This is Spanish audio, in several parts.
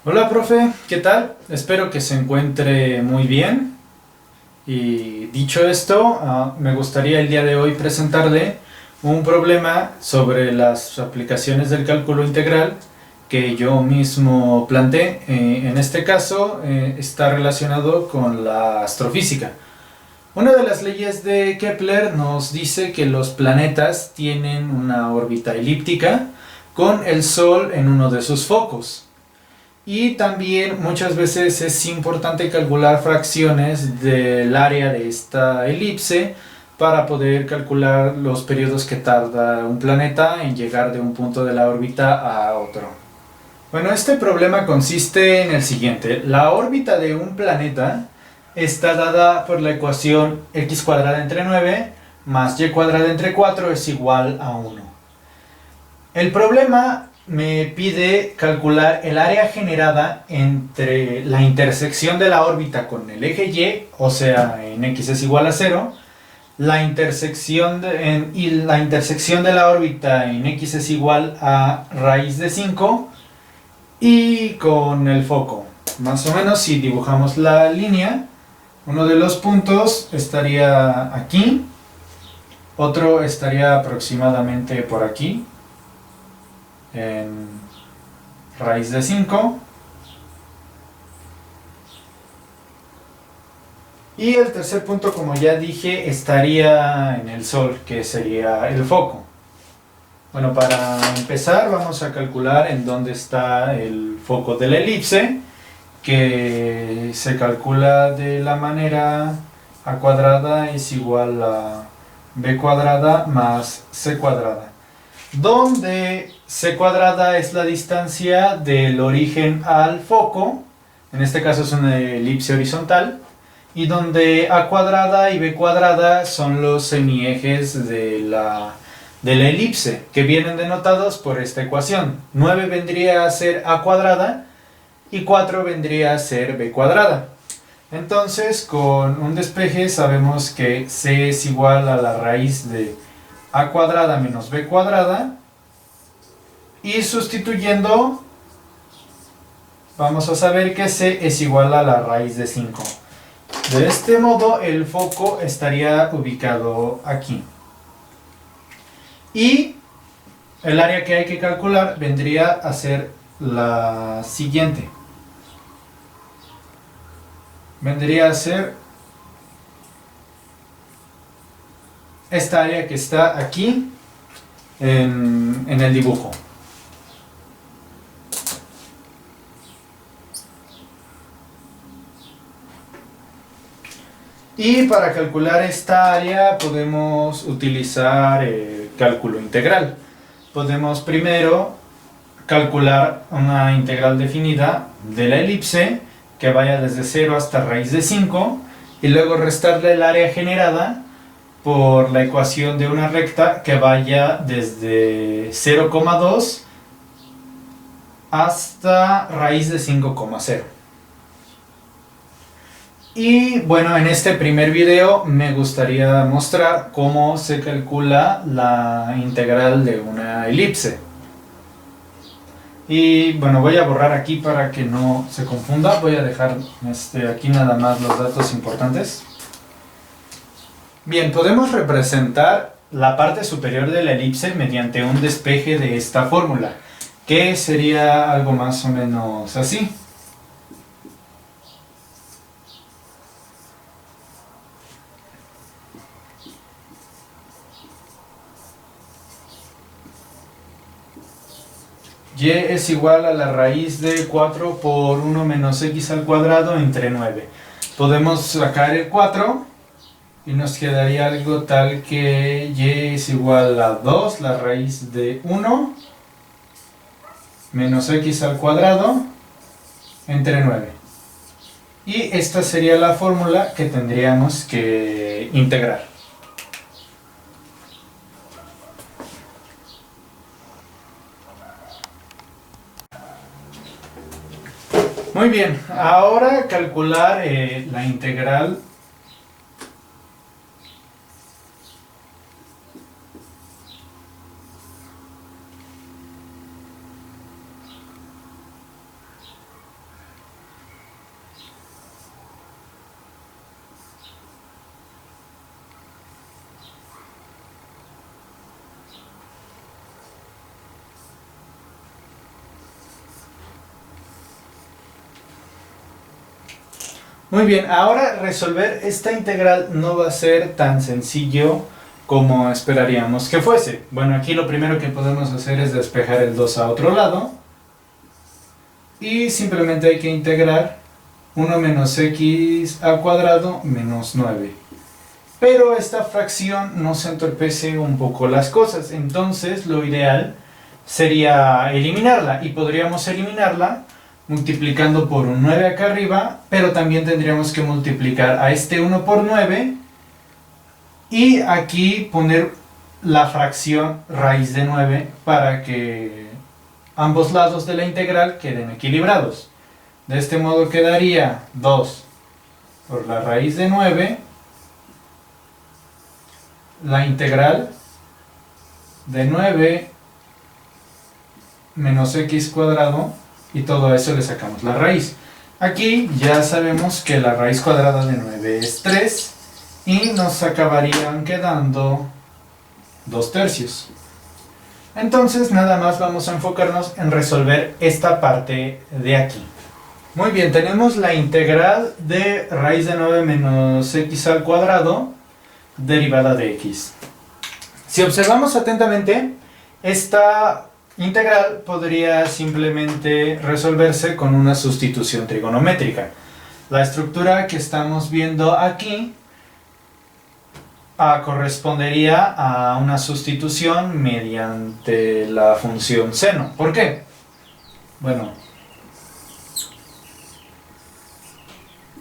Hola, profe, ¿qué tal? Espero que se encuentre muy bien. Y dicho esto, me gustaría el día de hoy presentarle un problema sobre las aplicaciones del cálculo integral que yo mismo planteé. En este caso, está relacionado con la astrofísica. Una de las leyes de Kepler nos dice que los planetas tienen una órbita elíptica con el Sol en uno de sus focos. Y también muchas veces es importante calcular fracciones del área de esta elipse para poder calcular los periodos que tarda un planeta en llegar de un punto de la órbita a otro. Bueno, este problema consiste en el siguiente. La órbita de un planeta está dada por la ecuación x cuadrada entre 9 más y cuadrada entre 4 es igual a 1. El problema me pide calcular el área generada entre la intersección de la órbita con el eje Y, o sea, en x es igual a 0, y la intersección de la órbita en x es igual a raíz de 5 y con el foco. Más o menos si dibujamos la línea, uno de los puntos estaría aquí, otro estaría aproximadamente por aquí, en raíz de 5. Y el tercer punto, como ya dije, estaría en el Sol, que sería el foco. Bueno, para empezar vamos a calcular en dónde está el foco de la elipse, que se calcula de la manera a cuadrada es igual a b cuadrada más c cuadrada, donde c cuadrada es la distancia del origen al foco, en este caso es una elipse horizontal, y donde a cuadrada y b cuadrada son los semiejes de la elipse, que vienen denotados por esta ecuación. 9 vendría a ser a cuadrada y 4 vendría a ser b cuadrada. Entonces, con un despeje sabemos que c es igual a la raíz de a cuadrada menos b cuadrada, y sustituyendo vamos a saber que c es igual a la raíz de 5. De este modo el foco estaría ubicado aquí. Y el área que hay que calcular vendría a ser la siguiente. Vendría a ser esta área que está aquí en el dibujo. Y para calcular esta área podemos utilizar el cálculo integral. Podemos primero calcular una integral definida de la elipse que vaya desde 0 hasta raíz de 5 y luego restarle el área generada por la ecuación de una recta que vaya desde 0,2 hasta raíz de 5,0. Y bueno, en este primer video me gustaría mostrar cómo se calcula la integral de una elipse. Y bueno, voy a borrar aquí para que no se confunda. Voy a dejar aquí nada más los datos importantes. Bien, podemos representar la parte superior de la elipse mediante un despeje de esta fórmula, que sería algo más o menos así. Y es igual a la raíz de 4 por 1 menos x al cuadrado entre 9. Podemos sacar el 4 y nos quedaría algo tal que y es igual a 2, la raíz de 1 menos x al cuadrado entre 9. Y esta sería la fórmula que tendríamos que integrar. Muy bien, ahora calcular la integral Muy bien, ahora resolver esta integral no va a ser tan sencillo como esperaríamos que fuese. Bueno, aquí lo primero que podemos hacer es despejar el 2 a otro lado. Y simplemente hay que integrar 1 menos x al cuadrado menos 9. Pero esta fracción nos entorpece un poco las cosas. Entonces lo ideal sería eliminarla. Y podríamos eliminarla multiplicando por un 9 acá arriba, pero también tendríamos que multiplicar a este 1 por 9 y aquí poner la fracción raíz de 9 para que ambos lados de la integral queden equilibrados. De este modo quedaría 2 por la raíz de 9, la integral de 9 menos x cuadrado, y todo eso le sacamos la raíz. Aquí ya sabemos que la raíz cuadrada de 9 es 3 y nos acabarían quedando 2 tercios. Entonces nada más vamos a enfocarnos en resolver esta parte de aquí. Muy bien, tenemos la integral de raíz de 9 menos x al cuadrado derivada de x. Si observamos atentamente, esta integral podría simplemente resolverse con una sustitución trigonométrica. La estructura que estamos viendo aquí correspondería a una sustitución mediante la función seno. ¿Por qué? Bueno,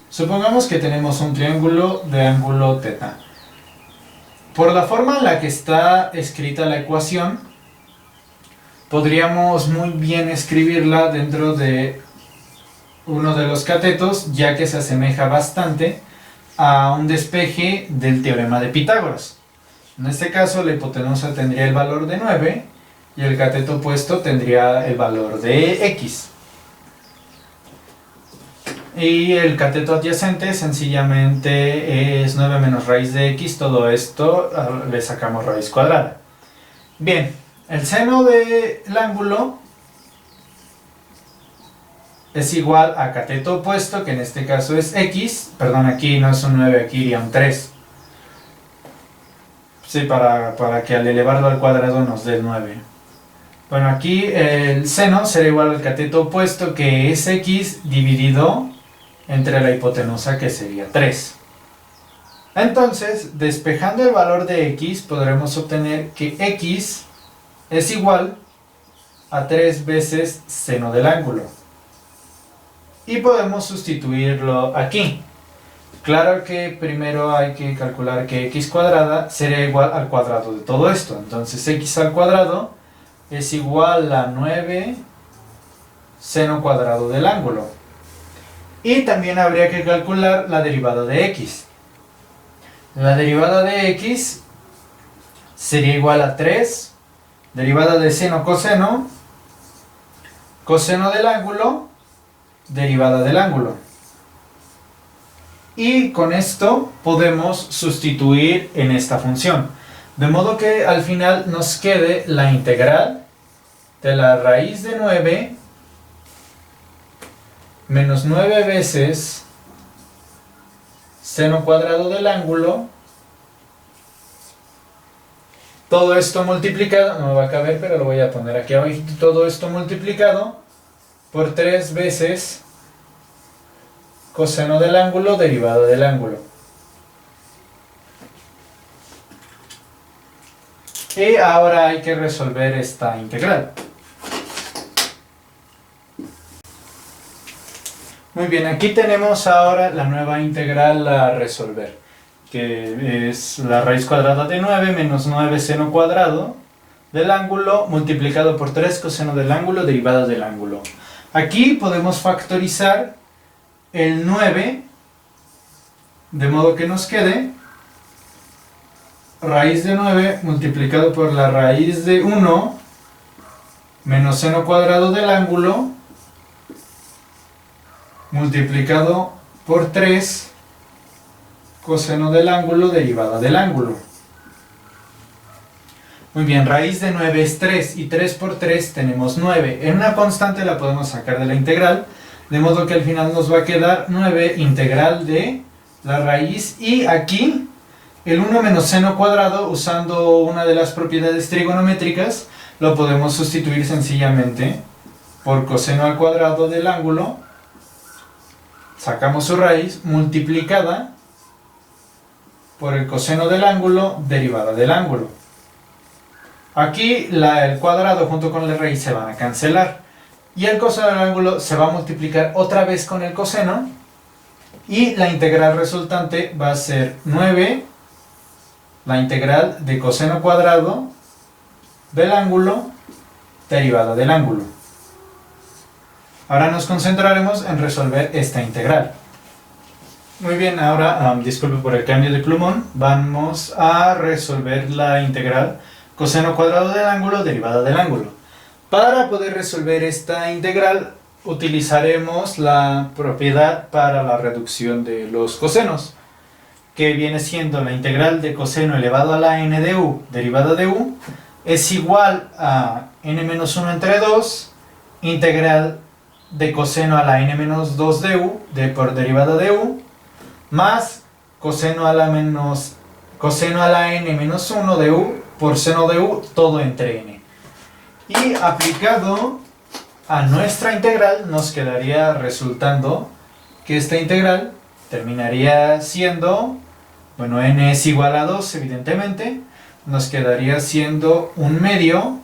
supongamos que tenemos un triángulo de ángulo θ. Por la forma en la que está escrita la ecuación, podríamos muy bien escribirla dentro de uno de los catetos, ya que se asemeja bastante a un despeje del teorema de Pitágoras. En este caso la hipotenusa tendría el valor de 9 y el cateto opuesto tendría el valor de x. Y el cateto adyacente sencillamente es 9 menos raíz de x, todo esto le sacamos raíz cuadrada. Bien, el seno del ángulo es igual a cateto opuesto, que en este caso es x, perdón, aquí no es un 9, aquí iría un 3. Sí, para que al elevarlo al cuadrado nos dé el 9. Bueno, aquí el seno será igual al cateto opuesto, que es x dividido entre la hipotenusa, que sería 3. Entonces, despejando el valor de x, podremos obtener que x es igual a 3 veces seno del ángulo. Y podemos sustituirlo aquí. Claro que primero hay que calcular que x cuadrada sería igual al cuadrado de todo esto. Entonces x al cuadrado es igual a 9 seno cuadrado del ángulo. Y también habría que calcular la derivada de x. La derivada de x sería igual a 3, derivada de seno coseno, coseno del ángulo, derivada del ángulo. Y con esto podemos sustituir en esta función. De modo que al final nos quede la integral de la raíz de 9 menos 9 veces seno cuadrado del ángulo. Todo esto multiplicado, no me va a caber, pero lo voy a poner aquí abajo. Todo esto multiplicado por 3 veces coseno del ángulo, derivada del ángulo. Y ahora hay que resolver esta integral. Muy bien, aquí tenemos ahora la nueva integral a resolver, que es la raíz cuadrada de 9 menos 9 seno cuadrado del ángulo multiplicado por 3 coseno del ángulo, derivada del ángulo. Aquí podemos factorizar el 9, de modo que nos quede raíz de 9 multiplicado por la raíz de 1 menos seno cuadrado del ángulo multiplicado por 3 coseno del ángulo, derivada del ángulo. Muy bien, raíz de 9 es 3 y 3 por 3 tenemos 9. En una constante la podemos sacar de la integral. De modo que al final nos va a quedar 9 integral de la raíz. Y aquí el 1 menos seno cuadrado, usando una de las propiedades trigonométricas, lo podemos sustituir sencillamente por coseno al cuadrado del ángulo. Sacamos su raíz multiplicada por el coseno del ángulo derivada del ángulo. Aquí el cuadrado junto con la raíz se van a cancelar. Y el coseno del ángulo se va a multiplicar otra vez con el coseno. Y la integral resultante va a ser 9, la integral de coseno cuadrado del ángulo derivada del ángulo. Ahora nos concentraremos en resolver esta integral. Muy bien, ahora, disculpe por el cambio de plumón, vamos a resolver la integral coseno cuadrado del ángulo derivada del ángulo. Para poder resolver esta integral utilizaremos la propiedad para la reducción de los cosenos, que viene siendo la integral de coseno elevado a la n de u derivada de u es igual a n-1 entre 2 integral de coseno a la n-2 de u por derivada de u más coseno a la n-1 de u por seno de u todo entre n. Y aplicado a nuestra integral nos quedaría resultando que esta integral terminaría siendo, bueno, n es igual a 2 evidentemente, nos quedaría siendo 1/2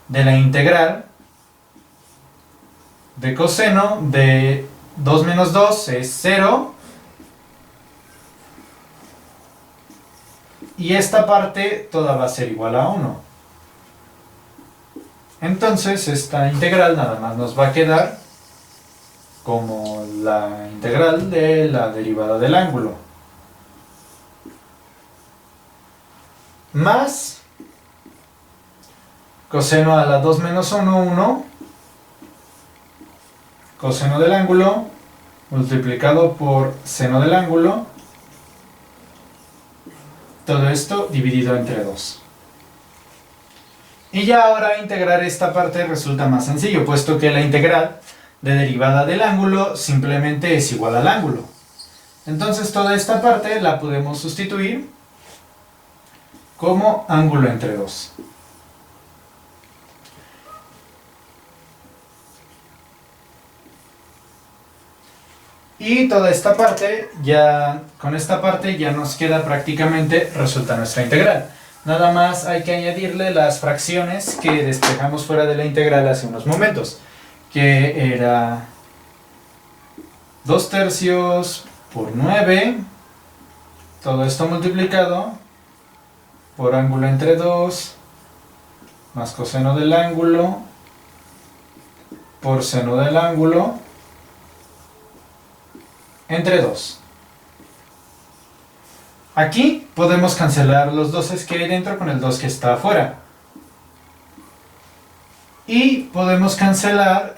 de la integral de coseno de 2 menos 2 es 0, y esta parte toda va a ser igual a 1. Entonces esta integral nada más nos va a quedar como la integral de la derivada del ángulo, más coseno a la 2 menos 1, 1, coseno del ángulo multiplicado por seno del ángulo, todo esto dividido entre 2. Y ya ahora integrar esta parte resulta más sencillo, puesto que la integral de derivada del ángulo simplemente es igual al ángulo. Entonces toda esta parte la podemos sustituir como ángulo entre 2. Y toda esta parte, con esta parte ya nos queda prácticamente resuelta nuestra integral. Nada más hay que añadirle las fracciones que despejamos fuera de la integral hace unos momentos, que era 2/3 por 9, todo esto multiplicado por ángulo entre 2, más coseno del ángulo, por seno del ángulo, entre 2. Aquí podemos cancelar los 2 que hay dentro con el 2 que está afuera. Y podemos cancelar,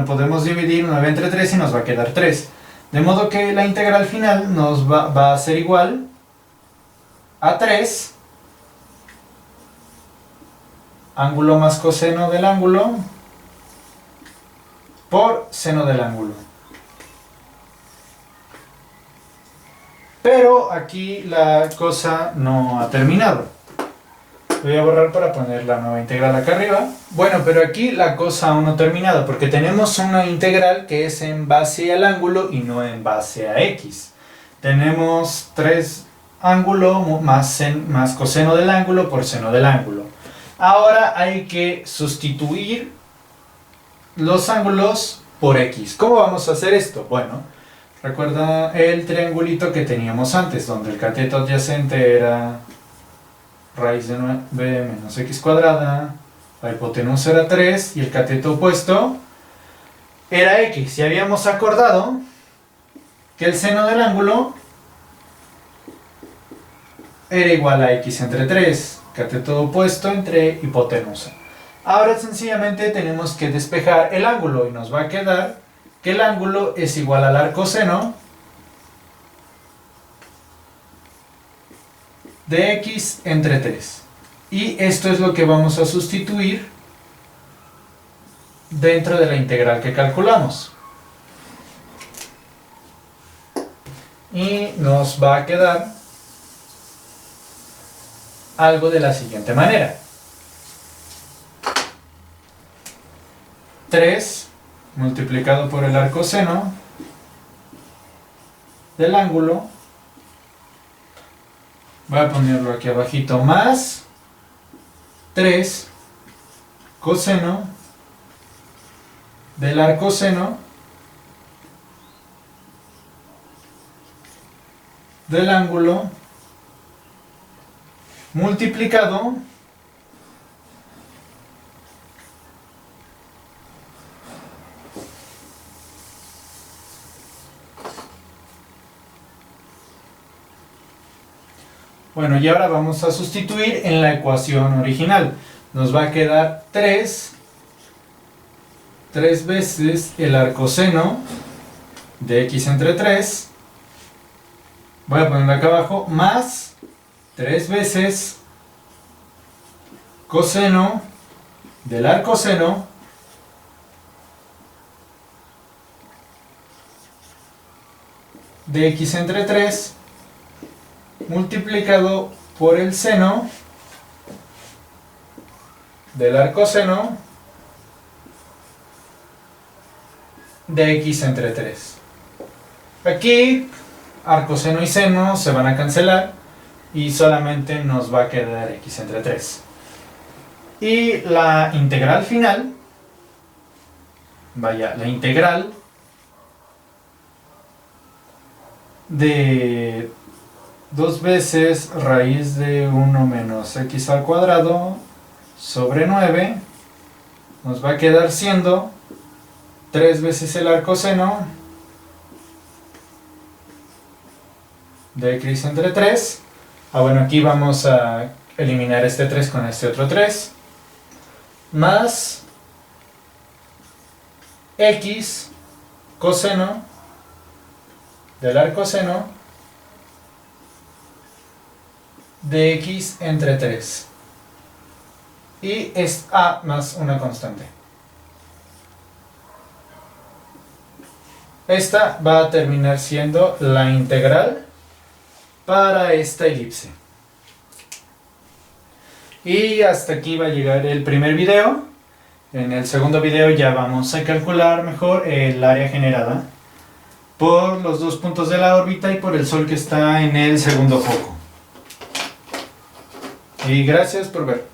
podemos dividir 9 entre 3 y nos va a quedar 3. De modo que la integral final nos va a ser igual a 3, ángulo más coseno del ángulo, por seno del ángulo. Pero aquí la cosa no ha terminado. Voy a borrar para poner la nueva integral acá arriba. Bueno, pero aquí la cosa aún no ha terminado, porque tenemos una integral que es en base al ángulo y no en base a x. Tenemos 3 ángulo más coseno del ángulo por seno del ángulo. Ahora hay que sustituir los ángulos por x. ¿Cómo vamos a hacer esto? Bueno, recuerda el triangulito que teníamos antes, donde el cateto adyacente era raíz de 9 menos x cuadrada, la hipotenusa era 3 y el cateto opuesto era x. Y habíamos acordado que el seno del ángulo era igual a x entre 3, cateto opuesto entre hipotenusa. Ahora sencillamente tenemos que despejar el ángulo y nos va a quedar que el ángulo es igual al arcoseno de x entre 3. Y esto es lo que vamos a sustituir dentro de la integral que calculamos. Y nos va a quedar algo de la siguiente manera. 3 multiplicado por el arcoseno del ángulo, voy a ponerlo aquí abajito, más 3 coseno del arcoseno del ángulo multiplicado bueno, y ahora vamos a sustituir en la ecuación original. Nos va a quedar 3 veces el arcoseno de x entre 3, voy a ponerlo acá abajo, más 3 veces coseno del arcoseno de x entre 3 multiplicado por el seno del arcoseno de x entre 3. Aquí arcoseno y seno se van a cancelar y solamente nos va a quedar x entre 3. Y la integral final, vaya, la integral de 2 veces raíz de 1 menos x al cuadrado sobre 9 nos va a quedar siendo 3 veces el arcoseno de x entre 3. Bueno, aquí vamos a eliminar este 3 con este otro 3, más x coseno del arcoseno de x entre 3. Y es a más una constante. Esta va a terminar siendo la integral para esta elipse. Y hasta aquí va a llegar el primer video. En el segundo video ya vamos a calcular mejor el área generada por los dos puntos de la órbita y por el Sol que está en el segundo foco. Y gracias por ver.